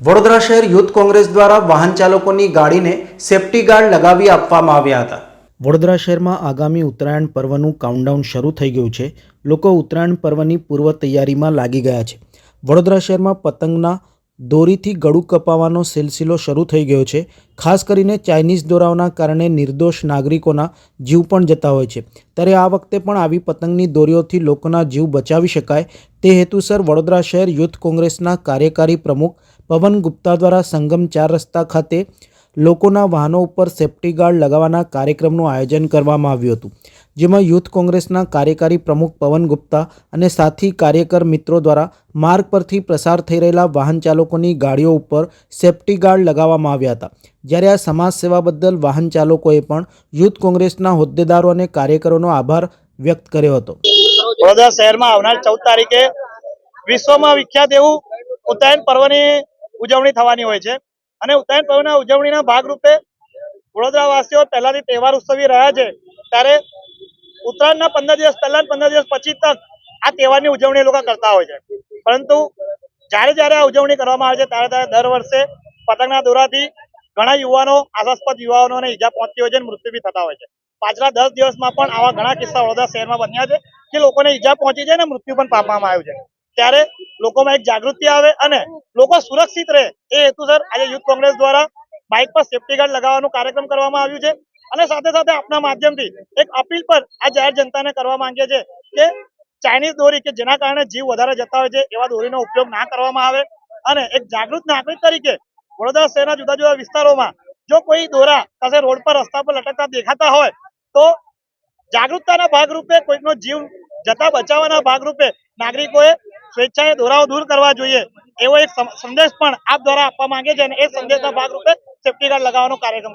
વડોદરા શહેર યુથ કોંગ્રેસ દ્વારા વાહન ચાલકોની ગાડીને સેફટી ગાર્ડ લગાવી આપવામાં આવ્યા હતા। વડોદરા શહેરમાં આગામી ઉત્તરાયણ પર્વનું કાઉન્ટડાઉન શરૂ થઈ ગયું છે। લોકો ઉત્તરાયણ પર્વની પૂર્વ તૈયારીમાં લાગી ગયા છે। વડોદરા શહેરમાં પતંગના દોરીથી ગળું કપાવવાનો સિલસિલો શરૂ થઈ ગયો છે। ખાસ કરીને ચાઇનીઝ દોરાઓના કારણે નિર્દોષ નાગરિકોના જીવ પણ જતા હોય છે। ત્યારે આ વખતે પણ આવી પતંગની દોરીઓથી લોકોના જીવ બચાવી શકાય તે હેતુસર વડોદરા શહેર યુથ કોંગ્રેસના કાર્યકારી પ્રમુખ પવન ગુપ્તા દ્વારા સંગમ 4 રસ્તા ખાતે લોકોના વાહનો ઉપર સેફટી ગાર્ડ લગાવવાના કાર્યક્રમનું આયોજન કરવામાં આવ્યું હતું, જેમાં યુથ કોંગ્રેસના કાર્યકારી પ્રમુખ પવન ગુપ્તા અને સાથી કાર્યકર મિત્રો દ્વારા માર્ગ પરથી પ્રસાર થઈ રહેલા વાહન ચાલકોની ગાડીઓ ઉપર સેફટી ગાર્ડ લગાવવામાં આવ્યા હતા। જ્યારે આ સમાજ સેવા બદલ વાહન ચાલકોએ પણ યુથ કોંગ્રેસના હોદ્દેદારો અને કાર્યકરોનો આભાર વ્યક્ત કર્યો હતો। વડોદરા શહેરમાં આવનાર 14 તારીખે વિશ્વમાં વિખ્યાત એવું ઉત્તરાયણ પર્વની ઉજવણી થવાની હોય છે અને ઉત્તરાયણ પર્વના ઉજવણીના ભાગરૂપે વડોદરાવાસીઓ પહેલાથી તહેવાર ઉત્સવી રહ્યા છે। ત્યારે ઉત્તરાયણના 15 દિવસ પહેલા 15 દિવસ પછી તક આ તહેવારની ઉજવણી લોકો કરતા હોય છે, પરંતુ જ્યારે આ ઉજવણી કરવામાં આવે છે ત્યારે દર વર્ષે પતંગના દોરાથી ઘણા યુવાનો, આશાસ્પદ યુવાનોને ઈજા પહોંચતી હોય છે અને મૃત્યુ બી થતા હોય છે। પાછલા 10 દિવસમાં પણ આવા ઘણા કિસ્સા વડોદરા શહેરમાં બન્યા છે કે લોકોને ઈજા પહોંચી છે અને મૃત્યુ પણ પામવામાં આવ્યું છે। ત્યારે લોકોમાં એક જાગૃતિ આવે અને લોકો સુરક્ષિત રહે એ હેતુસર આજે યુથ કોંગ્રેસ દ્વારા બાઇક પર સેફટી ગાર્ડ લગાવવાનું કાર્યક્રમ કરવામાં આવ્યું છે અને સાથે સાથે આપના માધ્યમથી એક અપીલ પર આ જાહેર જનતાને કરવા માંગીએ છીએ કે ચાઇનીઝ દોરી કે જેના કારણે જીવ વધારે જતા હોય છે એવા દોરીનો ઉપયોગ ના કરવામાં આવે અને એક જાગૃત નાગરિક તરીકે વડોદરા શહેરના જુદા જુદા વિસ્તારોમાં જો કોઈ દોરા કશે રોડ પર રસ્તા પર લટકતા દેખાતા હોય તો જાગૃતતાના ભાગરૂપે કોઈનો જીવ જતા બચાવવાના ભાગરૂપે નાગરિકોએ સ્વેચ્છાએ દોરાઓ દૂર કરવા જોઈએ એવો એક સંદેશ પણ આપ દ્વારા આપવા માંગે છે અને એ સંદેશના ભાગરૂપે સેફટી ગાર્ડ લગાવવાનો કાર્યક્રમ